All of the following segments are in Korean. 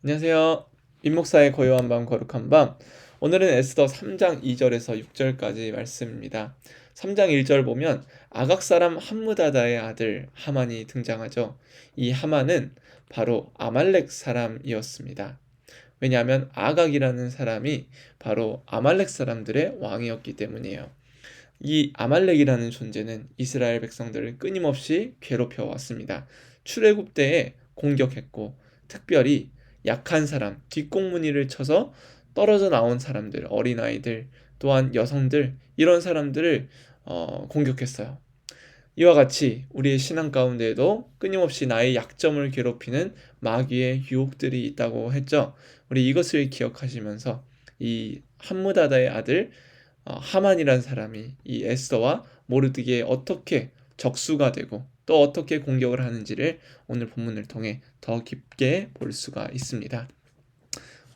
안녕하세요. 민목사의 고요한 밤 거룩한 밤. 오늘은 에스더 3장 2절에서 6절까지 말씀입니다. 3장 1절 보면 아각 사람 함므다다의 아들 하만이 등장하죠. 이 하만은 바로 아말렉 사람이었습니다. 왜냐하면 아각이라는 사람이 바로 아말렉 사람들의 왕이었기 때문이에요. 이 아말렉이라는 존재는 이스라엘 백성들을 끊임없이 괴롭혀 왔습니다. 출애굽 때에 공격했고, 특별히 약한 사람, 뒷공무니를 쳐서 떨어져 나온 사람들, 어린아이들, 또한 여성들, 이런 사람들을 공격했어요. 이와 같이 우리의 신앙 가운데에도 끊임없이 나의 약점을 괴롭히는 마귀의 유혹들이 있다고 했죠. 우리 이것을 기억하시면서 이 함므다다의 아들 하만이라는 사람이 이 에스더와 모르드게에 어떻게 적수가 되고 또 어떻게 공격을 하는지를 오늘 본문을 통해 더 깊게 볼 수가 있습니다.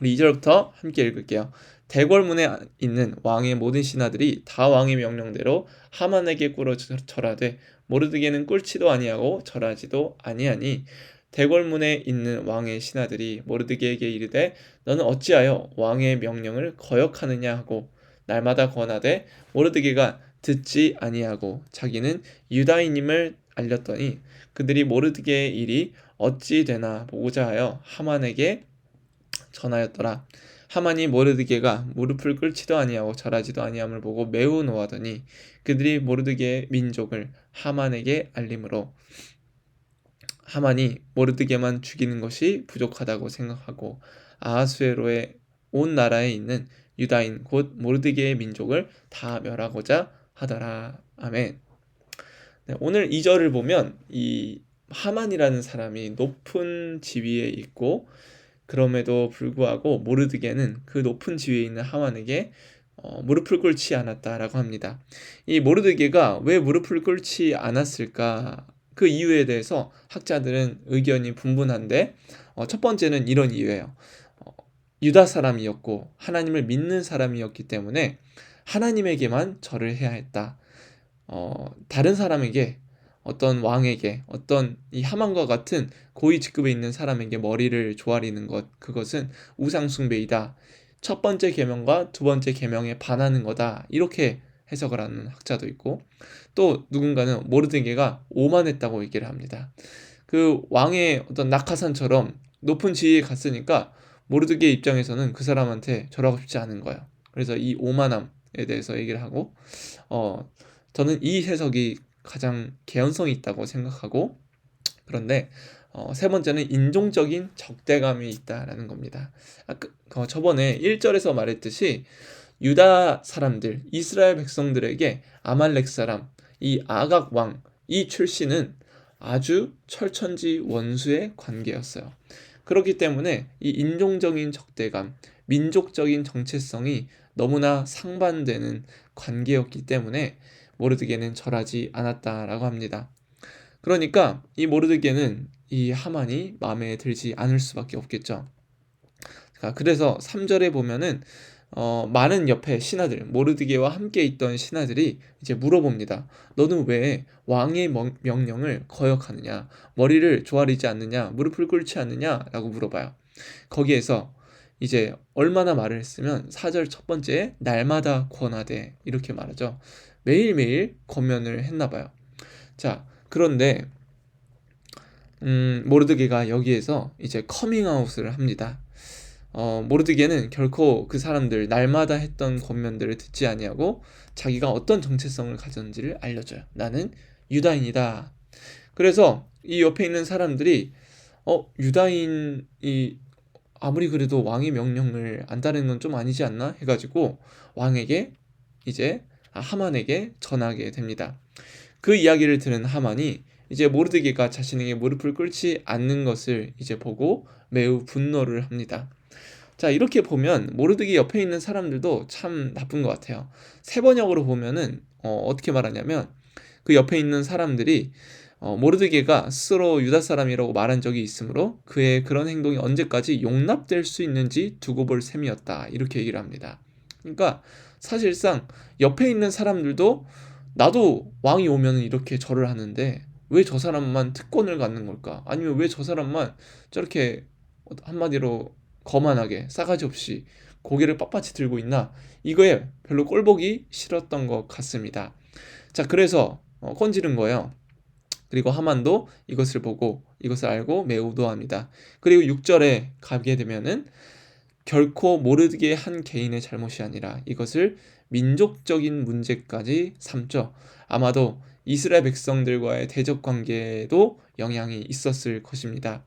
우리 2절부터 함께 읽을게요. 대궐문에 있는 왕의 모든 신하들이 다 왕의 명령대로 하만에게 꿇어 절하되 모르드게는 꿇지도 아니하고 절하지도 아니하니 대궐문에 있는 왕의 신하들이 모르드게에게 이르되 너는 어찌하여 왕의 명령을 거역하느냐 하고 날마다 권하되 모르드게가 듣지 아니하고 자기는 유다인임을 알렸더니 그들이 모르드게의 일이 어찌 되나 보고자 하여 하만에게 전하였더라. 하만이 모르드게가 무릎을 꿇지도 아니하고 절하지도 아니함을 보고 매우 노하더니 그들이 모르드게의 민족을 하만에게 알림으로 하만이 모르드게만 죽이는 것이 부족하다고 생각하고 아하수에로의 온 나라에 있는 유다인 곧 모르드게의 민족을 다 멸하고자 하더라. 아멘. 네, 오늘 2절을 보면 이 하만이라는 사람이 높은 지위에 있고 그럼에도 불구하고 모르드게는 그 높은 지위에 있는 하만에게 무릎을 꿇지 않았다라고 합니다. 이 모르드게가 왜 무릎을 꿇지 않았을까? 그 이유에 대해서 학자들은 의견이 분분한데 첫 번째는 이런 이유예요. 어, 유다 사람이었고 하나님을 믿는 사람이었기 때문에 하나님에게만 절을 해야 했다. 다른 사람에게 어떤 왕에게 어떤 이 하만과 같은 고위 직급에 있는 사람에게 머리를 조아리는 것 그것은 우상 숭배이다. 첫 번째 계명과 두 번째 계명에 반하는 거다. 이렇게 해석을 하는 학자도 있고 또 누군가는 모르드게가 오만했다고 얘기를 합니다. 그 왕의 어떤 낙하산처럼 높은 지위에 갔으니까 모르드게 입장에서는 그 사람한테 절하고 싶지 않은 거예요. 그래서 이 오만함에 대해서 얘기를 하고 어, 저는 이 해석이 가장 개연성이 있다고 생각하고 그런데 세 번째는 인종적인 적대감이 있다라는 겁니다. 저번에 1절에서 말했듯이 유다 사람들, 이스라엘 백성들에게 아말렉 사람, 이 아각 왕, 이 출신은 아주 철천지 원수의 관계였어요. 그렇기 때문에 이 인종적인 적대감, 민족적인 정체성이 너무나 상반되는 관계였기 때문에 모르드게는 절하지 않았다라고 합니다. 그러니까 이 모르드게는 이 하만이 마음에 들지 않을 수밖에 없겠죠. 그래서 3절에 보면은 많은 옆에 신하들, 모르드게와 함께 있던 신하들이 이제 물어봅니다. 너는 왜 왕의 명령을 거역하느냐? 머리를 조아리지 않느냐? 무릎을 꿇지 않느냐? 라고 물어봐요. 거기에서 이제 얼마나 말을 했으면 4절 첫 번째에 날마다 권하되 이렇게 말하죠. 매일매일 권면을 했나 봐요. 자, 그런데 모르드게가 여기에서 이제 커밍아웃을 합니다. 모르드게는 결코 그 사람들 날마다 했던 권면들을 듣지 아니하고 자기가 어떤 정체성을 가졌는지를 알려줘요. 나는 유다인이다. 그래서 이 옆에 있는 사람들이 유다인이 아무리 그래도 왕의 명령을 안 따르는 건 좀 아니지 않나 해가지고 왕에게 이제 하만에게 전하게 됩니다. 그 이야기를 들은 하만이 이제 모르드게가 자신에게 무릎을 꿇지 않는 것을 이제 보고 매우 분노를 합니다. 자, 이렇게 보면 모르드게 옆에 있는 사람들도 참 나쁜 것 같아요. 세 번역으로 보면은 어떻게 말하냐면 그 옆에 있는 사람들이 모르드게가 스스로 유다 사람이라고 말한 적이 있으므로 그의 그런 행동이 언제까지 용납될 수 있는지 두고 볼 셈이었다. 이렇게 얘기를 합니다. 그러니까 사실상 옆에 있는 사람들도 나도 왕이 오면 이렇게 절을 하는데 왜 저 사람만 특권을 갖는 걸까? 아니면 왜 저 사람만 저렇게 한마디로 거만하게 싸가지 없이 고개를 빳빳이 들고 있나, 이거에 별로 꼴보기 싫었던 것 같습니다. 자, 그래서 건지른 거예요. 그리고 하만도 이것을 보고 이것을 알고 매우 노합니다. 그리고 6절에 가게 되면은 결코 모르게 한 개인의 잘못이 아니라 이것을 민족적인 문제까지 삼죠. 아마도 이스라엘 백성들과의 대적 관계에도 영향이 있었을 것입니다.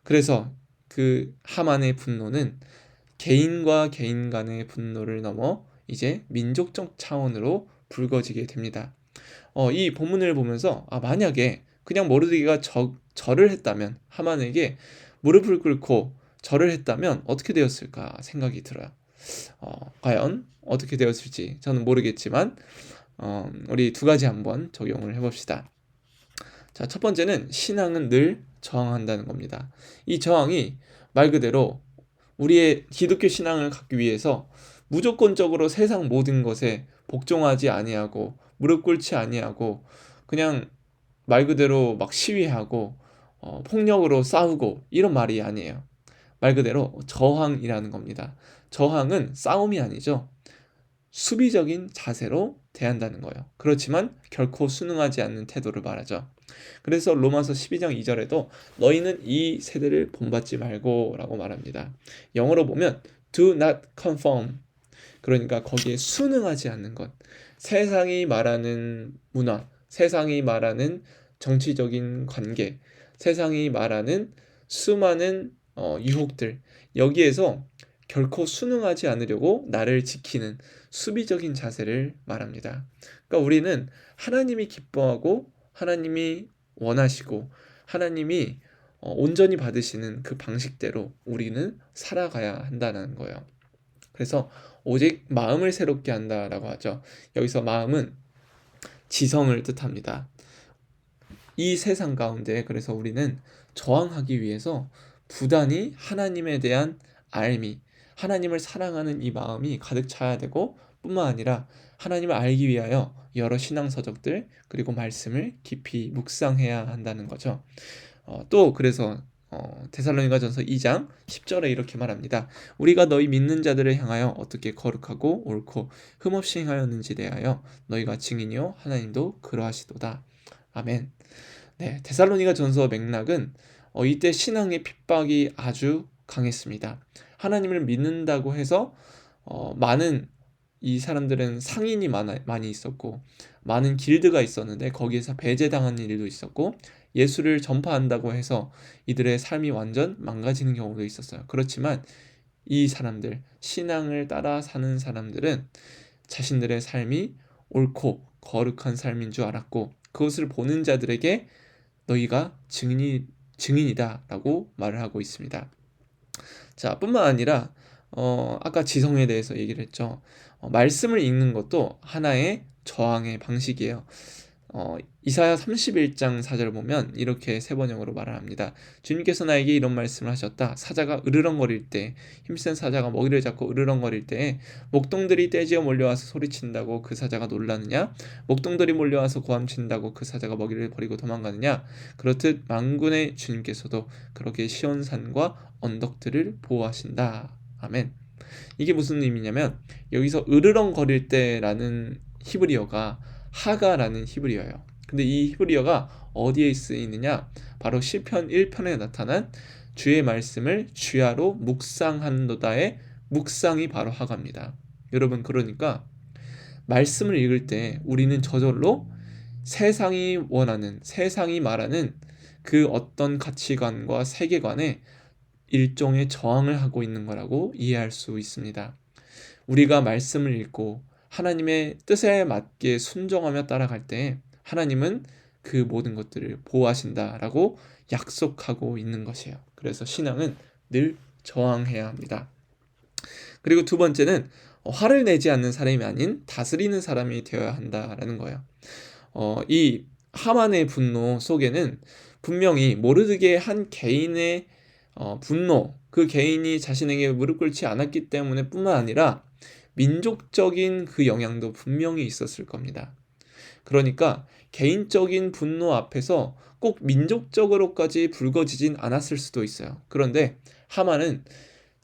그래서 그 하만의 분노는 개인과 개인 간의 분노를 넘어 이제 민족적 차원으로 불거지게 됩니다. 이 본문을 보면서 만약에 그냥 모르드게가 절을 했다면, 하만에게 무릎을 꿇고 절을 했다면 어떻게 되었을까 생각이 들어요. 과연 어떻게 되었을지 저는 모르겠지만 우리 두 가지 한번 적용을 해봅시다. 자, 첫 번째는 신앙은 늘 저항한다는 겁니다. 이 저항이 말 그대로 우리의 기독교 신앙을 갖기 위해서 무조건적으로 세상 모든 것에 복종하지 아니하고 무릎 꿇지 아니하고 그냥 말 그대로 막 시위하고 폭력으로 싸우고 이런 말이 아니에요. 말 그대로 저항이라는 겁니다. 저항은 싸움이 아니죠. 수비적인 자세로 대한다는 거예요. 그렇지만 결코 순응하지 않는 태도를 말하죠. 그래서 로마서 12장 2절에도 너희는 이 세대를 본받지 말고 라고 말합니다. 영어로 보면 do not conform, 그러니까 거기에 순응하지 않는 것. 세상이 말하는 문화, 세상이 말하는 정치적인 관계, 세상이 말하는 수많은 유혹들, 여기에서 결코 순응하지 않으려고 나를 지키는 수비적인 자세를 말합니다. 그러니까 우리는 하나님이 기뻐하고 하나님이 원하시고 하나님이 온전히 받으시는 그 방식대로 우리는 살아가야 한다는 거예요. 그래서 오직 마음을 새롭게 한다라고 하죠. 여기서 마음은 지성을 뜻합니다. 이 세상 가운데 그래서 우리는 저항하기 위해서 부단히 하나님에 대한 알미, 하나님을 사랑하는 이 마음이 가득 차야 되고, 뿐만 아니라 하나님을 알기 위하여 여러 신앙서적들 그리고 말씀을 깊이 묵상해야 한다는 거죠. 또 그래서 데살로니가전서 2장 10절에 이렇게 말합니다. 우리가 너희 믿는 자들을 향하여 어떻게 거룩하고 옳고 흠없이 행하였는지 대하여 너희가 증인이요 하나님도 그러하시도다. 아멘. 네, 데살로니가전서 맥락은 이때 신앙의 핍박이 아주 강했습니다. 하나님을 믿는다고 해서 많은 이 사람들은 상인이 많이 있었고 많은 길드가 있었는데 거기에서 배제당하는 일도 있었고, 예수를 전파한다고 해서 이들의 삶이 완전 망가지는 경우도 있었어요. 그렇지만 이 사람들, 신앙을 따라 사는 사람들은 자신들의 삶이 옳고 거룩한 삶인 줄 알았고, 그것을 보는 자들에게 너희가 증인이다 라고 말을 하고 있습니다. 자, 뿐만 아니라 아까 지성에 대해서 얘기를 했죠. 말씀을 읽는 것도 하나의 저항의 방식이에요. 이사야 31장 4절 보면 이렇게 세 번역으로 말을 합니다. 주님께서 나에게 이런 말씀을 하셨다. 사자가 으르렁거릴 때, 힘센 사자가 먹이를 잡고 으르렁거릴 때에 목동들이 떼지어 몰려와서 소리친다고 그 사자가 놀라느냐? 목동들이 몰려와서 고함친다고 그 사자가 먹이를 버리고 도망가느냐? 그렇듯 만군의 주님께서도 그렇게 시온산과 언덕들을 보호하신다. 아멘. 이게 무슨 의미냐면 여기서 으르렁거릴 때라는 히브리어가 하가라는 히브리어예요. 근데 이 히브리어가 어디에 쓰이느냐? 바로 시편 1편에 나타난 주의 말씀을 주야로 묵상한도다의 묵상이 바로 하가입니다. 여러분, 그러니까 말씀을 읽을 때 우리는 저절로 세상이 원하는, 세상이 말하는 그 어떤 가치관과 세계관에 일종의 저항을 하고 있는 거라고 이해할 수 있습니다. 우리가 말씀을 읽고 하나님의 뜻에 맞게 순종하며 따라갈 때 하나님은 그 모든 것들을 보호하신다라고 약속하고 있는 것이에요. 그래서 신앙은 늘 저항해야 합니다. 그리고 두 번째는 화를 내지 않는 사람이 아닌 다스리는 사람이 되어야 한다라는 거예요. 이 하만의 분노 속에는 분명히 모르드게 한 개인의 분노, 그 개인이 자신에게 무릎 꿇지 않았기 때문에 뿐만 아니라 민족적인 그 영향도 분명히 있었을 겁니다. 그러니까 개인적인 분노 앞에서 꼭 민족적으로까지 불거지진 않았을 수도 있어요. 그런데 하만은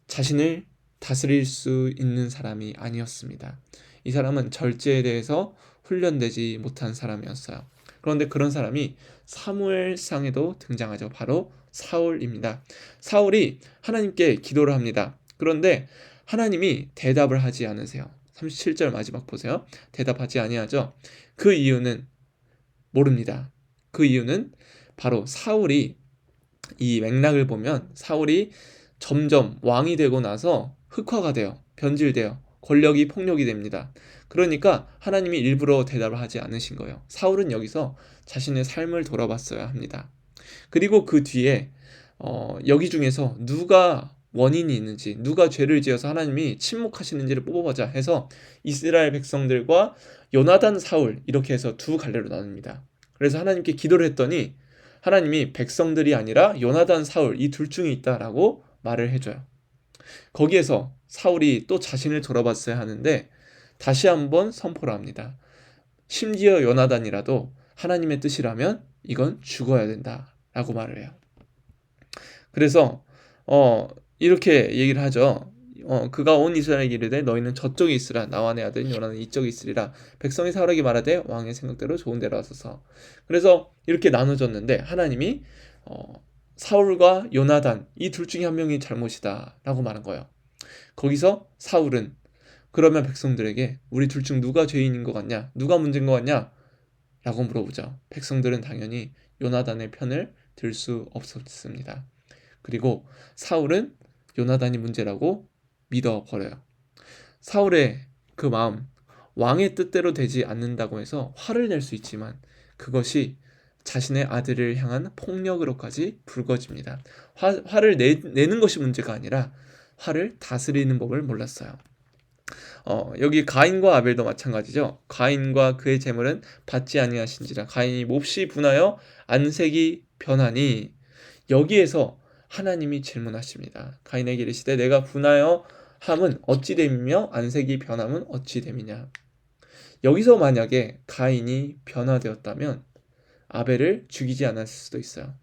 자신을 다스릴 수 있는 사람이 아니었습니다. 이 사람은 절제에 대해서 훈련되지 못한 사람이었어요. 그런데 그런 사람이 사무엘상에도 등장하죠. 바로 사울입니다. 사울이 하나님께 기도를 합니다. 그런데 하나님이 대답을 하지 않으세요. 37절 마지막 보세요. 대답하지 아니하죠. 그 이유는 모릅니다. 그 이유는 바로 사울이, 이 맥락을 보면 사울이 점점 왕이 되고 나서 흑화가 돼요. 변질돼요. 권력이 폭력이 됩니다. 그러니까 하나님이 일부러 대답을 하지 않으신 거예요. 사울은 여기서 자신의 삶을 돌아봤어야 합니다. 그리고 그 뒤에 여기 중에서 누가 원인이 있는지, 누가 죄를 지어서 하나님이 침묵하시는지를 뽑아보자 해서 이스라엘 백성들과 요나단, 사울 이렇게 해서 두 갈래로 나눕니다. 그래서 하나님께 기도를 했더니 하나님이 백성들이 아니라 요나단, 사울 이 둘 중에 있다라고 말을 해줘요. 거기에서 사울이 또 자신을 돌아봤어야 하는데 다시 한번 선포를 합니다. 심지어 요나단이라도 하나님의 뜻이라면 이건 죽어야 된다라고 말을 해요. 그래서 이렇게 얘기를 하죠. 그가 온 이스라엘에게 이르되 너희는 저쪽에 있으라 나와 내 아들인 요나는 이쪽에 있으리라. 백성이 사울에게 말하되 왕의 생각대로 좋은 데로 하소서. 그래서 이렇게 나눠졌는데 하나님이 사울과 요나단 이 둘 중에 한 명이 잘못이다라고 말한 거예요. 거기서 사울은 그러면 백성들에게 우리 둘 중 누가 죄인인 것 같냐? 누가 문제인 것 같냐? 라고 물어보죠. 백성들은 당연히 요나단의 편을 들 수 없었습니다. 그리고 사울은 요나단이 문제라고 믿어버려요. 사울의 그 마음, 왕의 뜻대로 되지 않는다고 해서 화를 낼 수 있지만 그것이 자신의 아들을 향한 폭력으로까지 불거집니다. 화를 내는 것이 문제가 아니라 화를 다스리는 법을 몰랐어요. 여기 가인과 아벨도 마찬가지죠. 가인과 그의 재물은 받지 아니하신지라 가인이 몹시 분하여 안색이 변하니 여기에서 하나님이 질문하십니다. 가인에게 이르시되 내가 분하여 함은 어찌 됨이며 안색이 변함은 어찌 됨이냐. 여기서 만약에 가인이 변화되었다면 아벨을 죽이지 않았을 수도 있어요.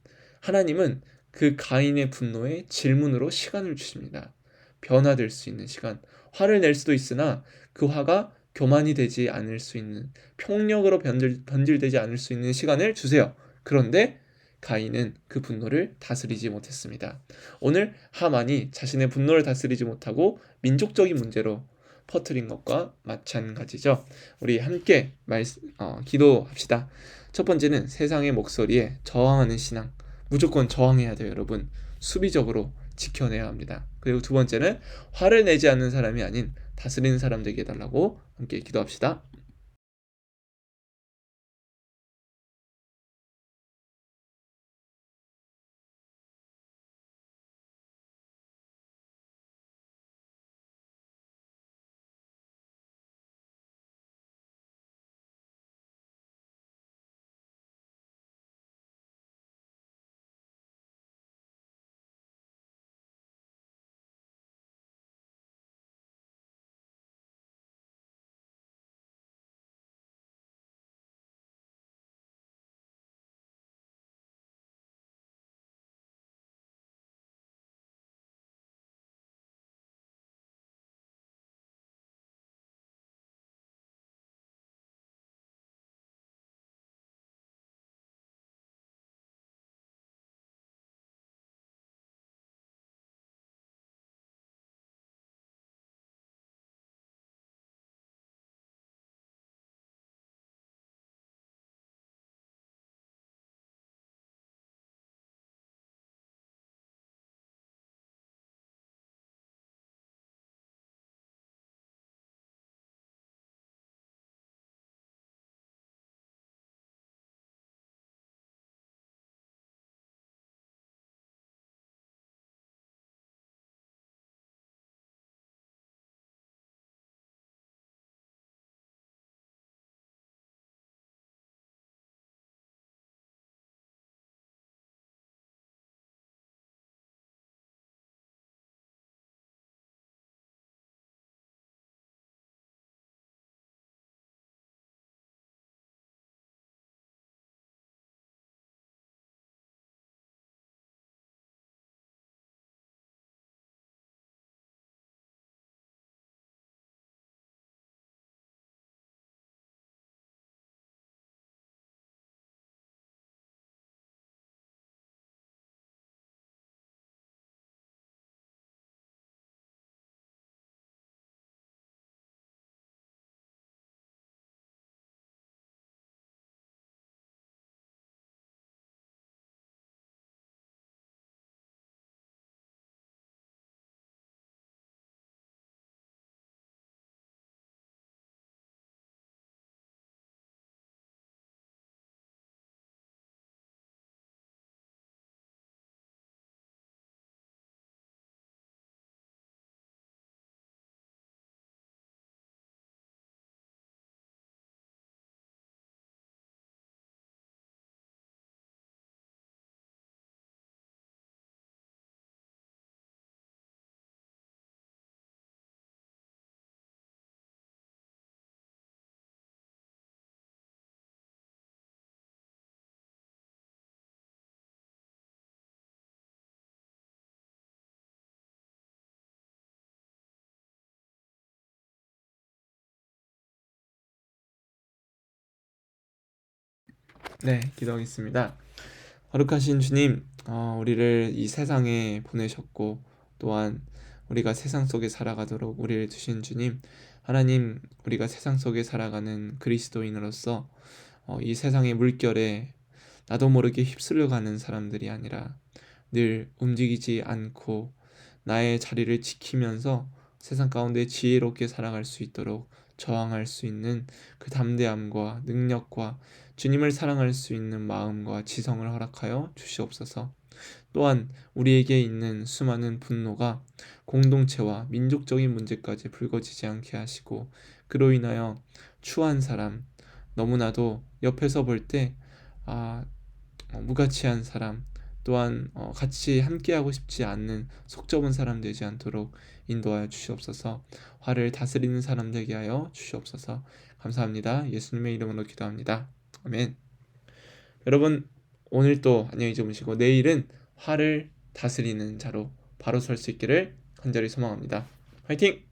하나님은 그 가인의 분노에 질문으로 시간을 주십니다. 변화될 수 있는 시간. 화를 낼 수도 있으나 그 화가 교만이 되지 않을 수 있는, 폭력으로 변질되지 않을 수 있는 시간을 주세요. 그런데 가인은 그 분노를 다스리지 못했습니다. 오늘 하만이 자신의 분노를 다스리지 못하고 민족적인 문제로 퍼뜨린 것과 마찬가지죠. 우리 함께 기도합시다. 첫 번째는 세상의 목소리에 저항하는 신앙. 무조건 저항해야 돼요, 여러분. 수비적으로 지켜내야 합니다. 그리고 두 번째는 화를 내지 않는 사람이 아닌 다스리는 사람 되게 해달라고 함께 기도합시다. 네, 기도하겠습니다. 거룩하신 주님, 우리를 이 세상에 보내셨고 또한 우리가 세상 속에 살아가도록 우리를 두신 주님, 하나님, 우리가 세상 속에 살아가는 그리스도인으로서 이 세상의 물결에 나도 모르게 휩쓸려가는 사람들이 아니라 늘 움직이지 않고 나의 자리를 지키면서 세상 가운데 지혜롭게 살아갈 수 있도록 저항할 수 있는 그 담대함과 능력과 주님을 사랑할 수 있는 마음과 지성을 허락하여 주시옵소서. 또한 우리에게 있는 수많은 분노가 공동체와 민족적인 문제까지 불거지지 않게 하시고, 그로 인하여 추한 사람, 너무나도 옆에서 볼 때 무가치한 사람, 또한 같이 함께하고 싶지 않는 속 좁은 사람 되지 않도록 인도하여 주시옵소서. 화를 다스리는 사람 되게 하여 주시옵소서. 감사합니다. 예수님의 이름으로 기도합니다. 아멘. 여러분, 오늘도 안녕히 주무시고 내일은 화를 다스리는 자로 바로 설 수 있기를 간절히 소망합니다. 화이팅!